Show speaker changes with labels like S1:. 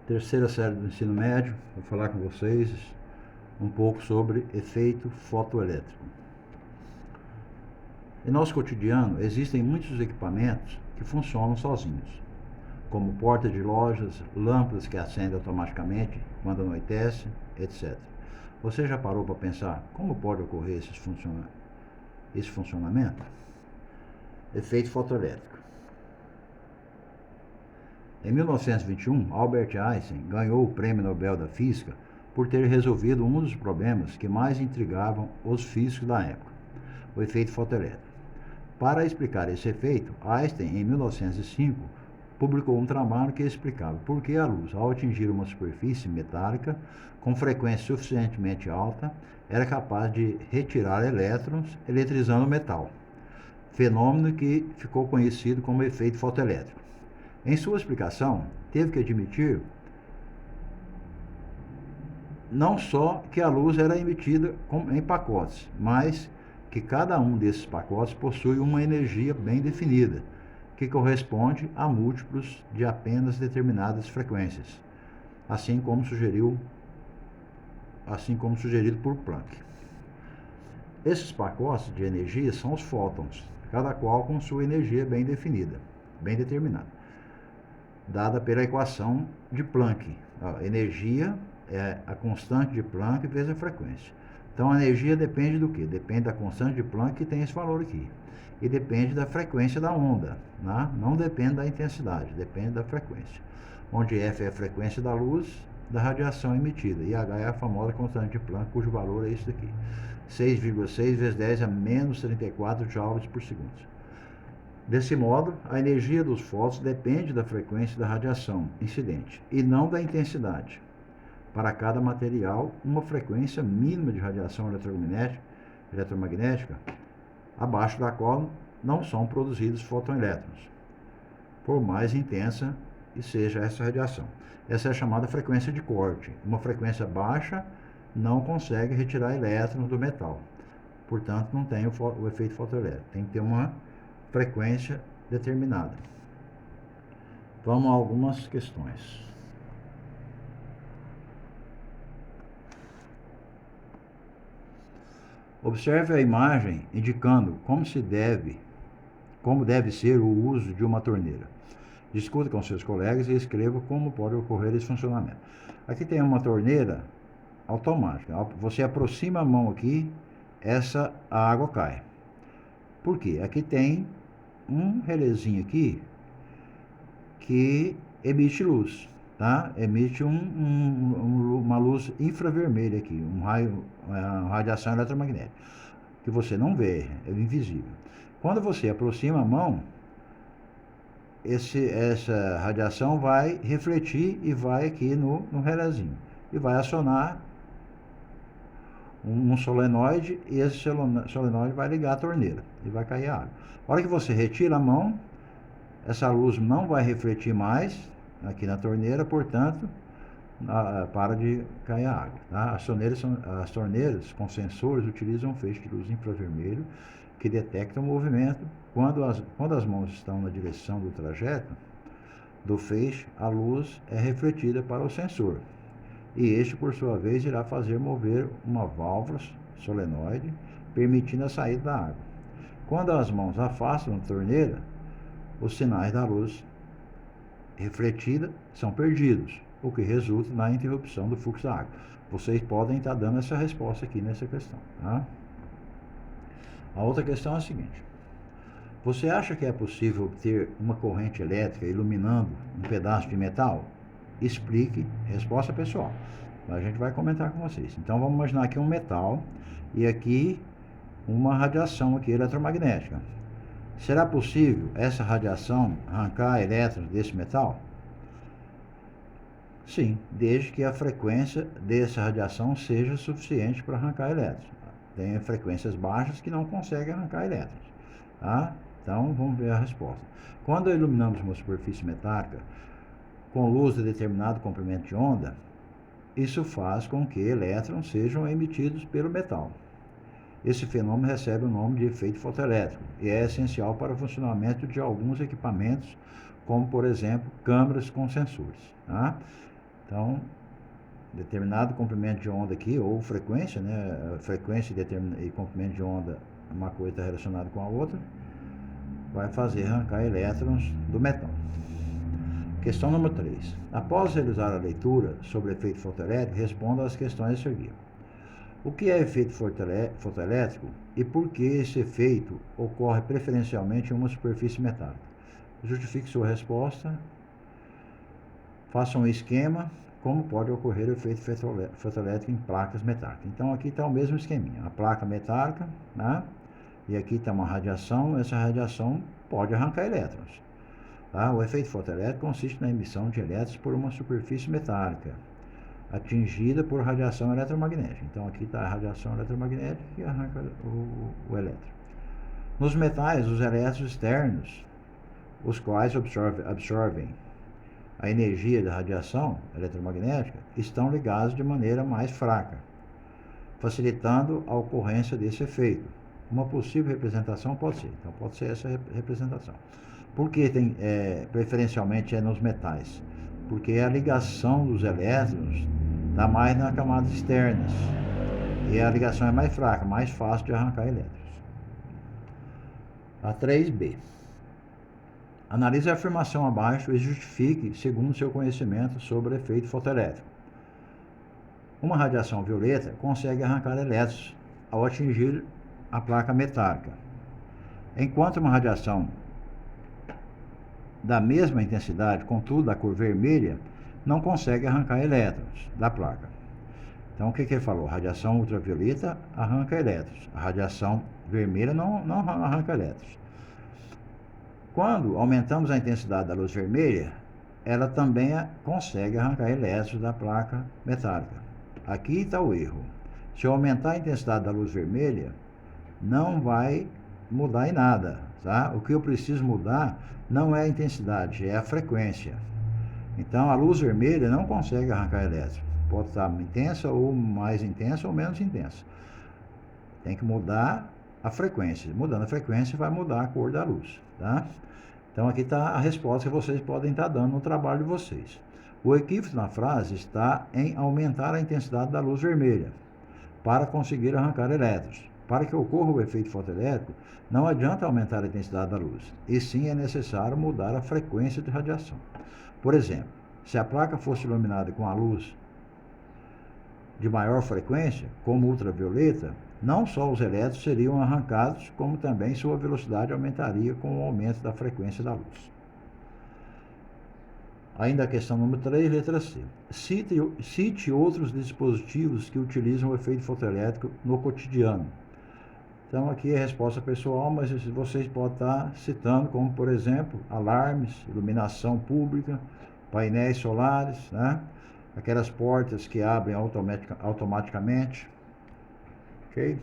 S1: Terceira série do ensino médio, vou falar com vocês um pouco sobre efeito fotoelétrico. Em nosso cotidiano, existem muitos equipamentos que funcionam sozinhos, como portas de lojas, lâmpadas que acendem automaticamente quando anoitece, etc. Você já parou para pensar como pode ocorrer esse funcionamento? Efeito fotoelétrico. Em 1921, Albert Einstein ganhou o Prêmio Nobel da Física por ter resolvido um dos problemas que mais intrigavam os físicos da época, o efeito fotoelétrico. Para explicar esse efeito, Einstein, em 1905, publicou um trabalho que explicava por que a luz, ao atingir uma superfície metálica com frequência suficientemente alta, era capaz de retirar elétrons eletrizando o metal, fenômeno que ficou conhecido como efeito fotoelétrico. Em sua explicação, teve que admitir não só que a luz era emitida em pacotes, mas que cada um desses pacotes possui uma energia bem definida, que corresponde a múltiplos de apenas determinadas frequências, assim como sugerido por Planck. Esses pacotes de energia são os fótons, cada qual com sua energia bem definida, bem determinada, dada pela equação de Planck. A energia é a constante de Planck vezes a frequência. Então a energia depende do quê? Depende da constante de Planck, que tem esse valor aqui. E depende da frequência da onda, né? Não depende da intensidade, depende da frequência. Onde F é a frequência da luz, da radiação emitida, e H é a famosa constante de Planck, cujo valor é esse daqui. 6,6 vezes 10 a menos 34 joules por segundo. Desse modo, a energia dos fótons depende da frequência da radiação incidente e não da intensidade. Para cada material, uma frequência mínima de radiação eletromagnética, abaixo da qual não são produzidos fotoelétrons, por mais intensa que seja essa radiação. Essa é a chamada frequência de corte. Uma frequência baixa não consegue retirar elétrons do metal, portanto não tem o efeito fotoelétrico. Tem que ter uma frequência determinada. Vamos a algumas questões. Observe a imagem indicando como deve ser o uso de uma torneira. Discuta com seus colegas e escreva como pode ocorrer esse funcionamento. Aqui tem uma torneira automática. Você aproxima a mão aqui, a água cai. Por quê? Aqui tem um relézinho aqui que emite luz, tá? Emite uma luz infravermelha aqui, uma radiação eletromagnética, que você não vê, é invisível. Quando você aproxima a mão, essa radiação vai refletir e vai aqui no relézinho, e vai acionar um solenoide, e esse solenoide vai ligar a torneira, e vai cair a água. A hora que você retira a mão, essa luz não vai refletir mais aqui na torneira, portanto, para de cair a água. Tá? As torneiras com sensores utilizam um feixe de luz infravermelho que detecta o movimento. Quando as mãos estão na direção do trajeto do feixe, a luz é refletida para o sensor. E este, por sua vez, irá fazer mover uma válvula solenoide, permitindo a saída da água. Quando as mãos afastam a torneira, os sinais da luz refletida são perdidos, o que resulta na interrupção do fluxo da água. Vocês podem estar dando essa resposta aqui nessa questão. Tá? A outra questão é a seguinte: você acha que é possível obter uma corrente elétrica iluminando um pedaço de metal? Explique. Resposta pessoal. A gente vai comentar com vocês. Então vamos imaginar aqui um metal e aqui uma radiação aqui eletromagnética. Será possível essa radiação arrancar elétrons desse metal? Sim, desde que a frequência dessa radiação seja suficiente para arrancar elétrons. Tem frequências baixas que não conseguem arrancar elétrons. Tá? Então vamos ver a resposta. Quando iluminamos uma superfície metálica com luz de determinado comprimento de onda, isso faz com que elétrons sejam emitidos pelo metal. Esse fenômeno recebe o nome de efeito fotoelétrico e é essencial para o funcionamento de alguns equipamentos, como, por exemplo, câmeras com sensores. Tá? Então, determinado comprimento de onda aqui, ou frequência, né? Frequência e comprimento de onda, uma coisa está relacionada com a outra, vai fazer arrancar elétrons do metão. Questão número 3. Após realizar a leitura sobre efeito fotoelétrico, responda às questões a seguir. O que é efeito fotoelétrico e por que esse efeito ocorre preferencialmente em uma superfície metálica? Justifique sua resposta. Faça um esquema como pode ocorrer o efeito fotoelétrico em placas metálicas. Então aqui está o mesmo esqueminha. A placa metálica, né? E aqui está uma radiação. Essa radiação pode arrancar elétrons. Tá? O efeito fotoelétrico consiste na emissão de elétrons por uma superfície metálica atingida por radiação eletromagnética. Então aqui está a radiação eletromagnética que arranca o elétron. Nos metais, os elétrons externos, os quais absorvem a energia da radiação eletromagnética, estão ligados de maneira mais fraca, facilitando a ocorrência desse efeito. Uma possível representação pode ser. Então pode ser essa representação. Por que preferencialmente é nos metais? Porque a ligação dos elétrons está mais nas camadas externas e a ligação é mais fraca, mais fácil de arrancar elétrons. A 3b. Analise a afirmação abaixo e justifique segundo seu conhecimento sobre o efeito fotoelétrico. Uma radiação violeta consegue arrancar elétrons ao atingir a placa metálica, enquanto uma radiação da mesma intensidade, contudo da cor vermelha, não consegue arrancar elétrons da placa. Então o que ele falou? Radiação ultravioleta arranca elétrons, a radiação vermelha não arranca elétrons. Quando aumentamos a intensidade da luz vermelha, ela também consegue arrancar elétrons da placa metálica. Aqui está o erro. Se eu aumentar a intensidade da luz vermelha, não vai mudar em nada, tá? O que eu preciso mudar não é a intensidade, é a frequência. Então a luz vermelha não consegue arrancar elétrons. Pode estar intensa ou mais intensa ou menos intensa. Tem que mudar a frequência. Mudando a frequência vai mudar a cor da luz, tá? Então aqui está a resposta que vocês podem estar dando no trabalho de vocês. O equívoco na frase está em aumentar a intensidade da luz vermelha para conseguir arrancar elétrons. Para que ocorra o efeito fotoelétrico, não adianta aumentar a intensidade da luz, e sim é necessário mudar a frequência de radiação. Por exemplo, se a placa fosse iluminada com a luz de maior frequência, como ultravioleta, não só os elétrons seriam arrancados, como também sua velocidade aumentaria com o aumento da frequência da luz. Ainda a questão número 3, letra C. Cite outros dispositivos que utilizam o efeito fotoelétrico no cotidiano. Então aqui é a resposta pessoal, mas vocês podem estar citando, como por exemplo, alarmes, iluminação pública, painéis solares, né? Aquelas portas que abrem automaticamente. Ok?